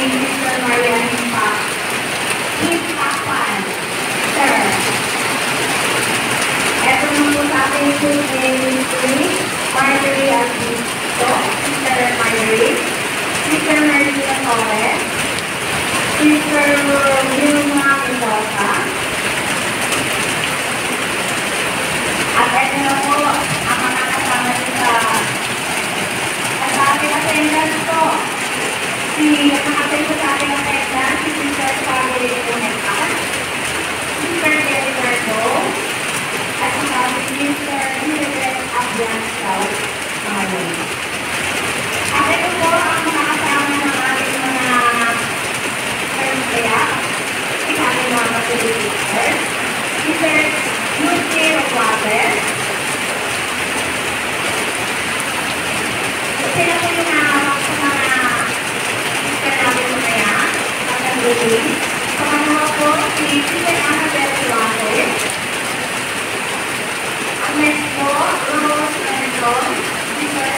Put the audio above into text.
Mr. Marian Impakpan. Sir. Ito naman po sa ating food name is Marjorie Alvisto, Sister Marjorie, Sister Marjorie Torres, Sister Vilma Mendoza, at ito na po ang mga kasama sa ating attendance po. Nakatay po sa ating attendance, si Sister Family Connectan, Sister Jennifer Do, at ang Sister Elizabeth Abian South, mga yun. At ito po ang mga kasama ng ating mga kaya, sa ating mga patuloy sisters, Sister Lucy Roquater, sila po yung nakakapag sa mga sister namin mamaya, at ang Lucy. Pangalawa po, si Sister Annabelle Suarez. Ang next po, Rose and John, Sister